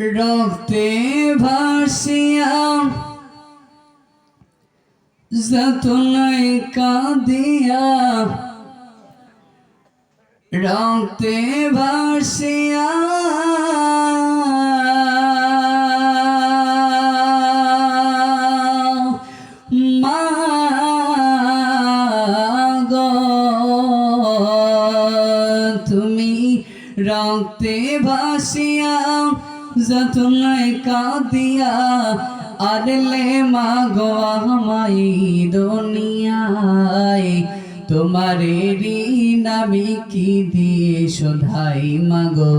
রক্তে ভাসিয়া যতনাই কাঁদিয়া রক্তে ভাসিয়া তুমি রক্তে ভাসিয়া যতনাই কাঁদিয়া আনলে মাগো আমায় দুনিয়ায় তোমারে ঋণ আমি কি দিয়ে শোধাই মাগো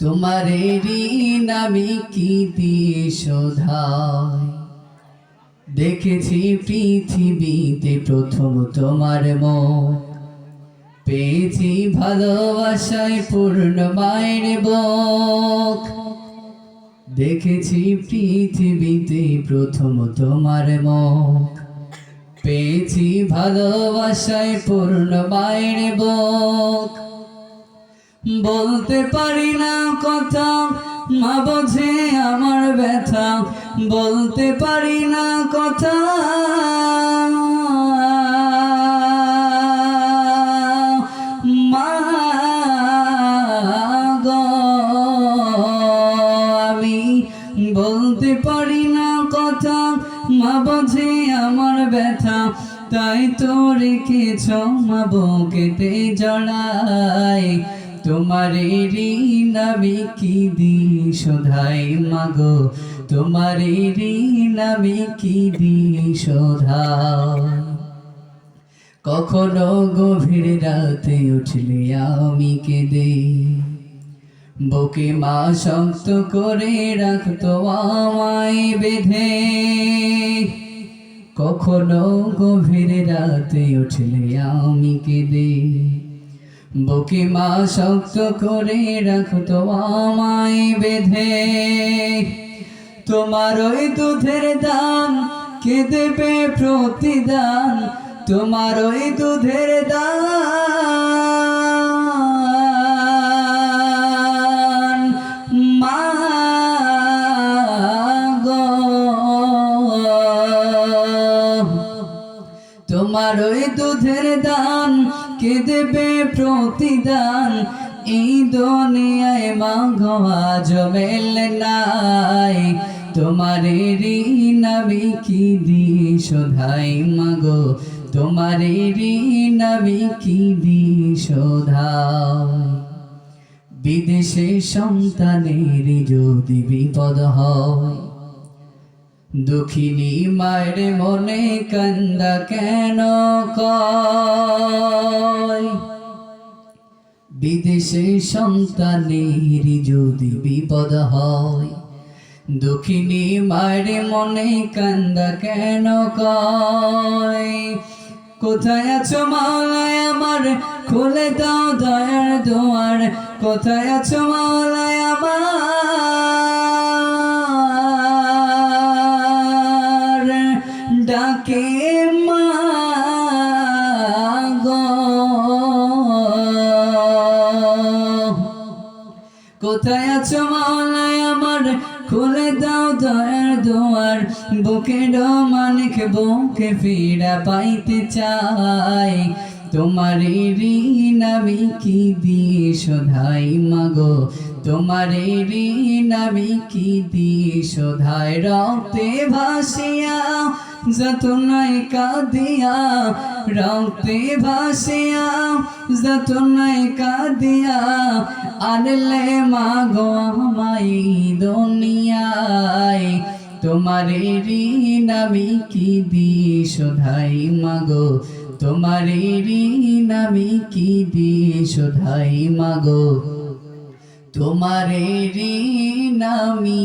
তোমারে ঋণ আমি কি দিয়ে শোধাই। দেখেছি পৃথিবীতে প্রথম তোমার মুখ, পেয়েছি ভালোবাসায় পূর্ণ মায়ের বুক। দেখেছি পৃথিবীতে প্রথম তোমার মুখ, পেয়েছি ভালোবাসায় পূর্ণ মায়ের বুক। বলতে পারি না কথা মা বোঝে আমার ব্যথা, বলতে পারি না কথা মা গো, আমি বলতে পারি না কথা মা বোঝে আমার ব্যথা। তাই তো রেখেছ মা বুকেতে জড়াই, তোমারে ঋণ আমি কি দিয়ে শোধাই মাগো তোমারে ঋণ আমি কি দিয়ে শোধাই। কখনো গভীর রাতে উঠলে আমি কেঁদে, বুকে মা শক্ত করে রাখতো আমায় বেঁধে। কখনো গভীর রাতে উঠলে আমি কেঁদে, বুকে মা শক্ত করে রাখতো আমায় বেঁধে। তোমার ওই দুধের দান কে দেবে প্রতিদান, তোমার ওই দুধের দান মা গো, তোমার ওই দুধের দান কে দেবে প্রতিদান। এই দুনিয়ায় মা গো আজ মেল নাই, তোমারে ঋণ আমি কি দিয়ে শোধাই মাগো তোমারে ঋণ আমি কি দিয়ে শোধাই। বিদেশে সন্তানের যদি বিপদ হয়, দুঃখিনী মায়ের মনে কান্দা কেন কয়। বিদেশে সন্তানের যদি বিপদ হয়, দুঃখিনী মায়ের মনে কান্দা কেন কয়। কোথায় আছো মাওলায় আমার খুলে দাও দয়ার দুয়ার, কোথায় আছো মাওলায় আমার ডাকে মা গো, কোথায় আছো মাওলায় আমার খুলে দাও দয়ার দুয়ার। বুকের মানিক বুকে ফিরা পাইতে চাই, তোমারে ঋণ আমি কি দিয়ে শোধাই মাগো তোমারে ঋণ আমি কি দিয়ে শোধাই। রক্তে ভাসিয়া যতনাই কাঁদিয়া, রক্তে ভাসিয়া যতনাই কাঁদিয়া আনলে মাগো আমায় দুনিয়ায়। তোমারে ঋণ আমি কি দিয়ে শোধাই মাগো তোমারে ঋণ আমি কি দিয়ে শোধাই মাগো তোমারে ঋণ আমি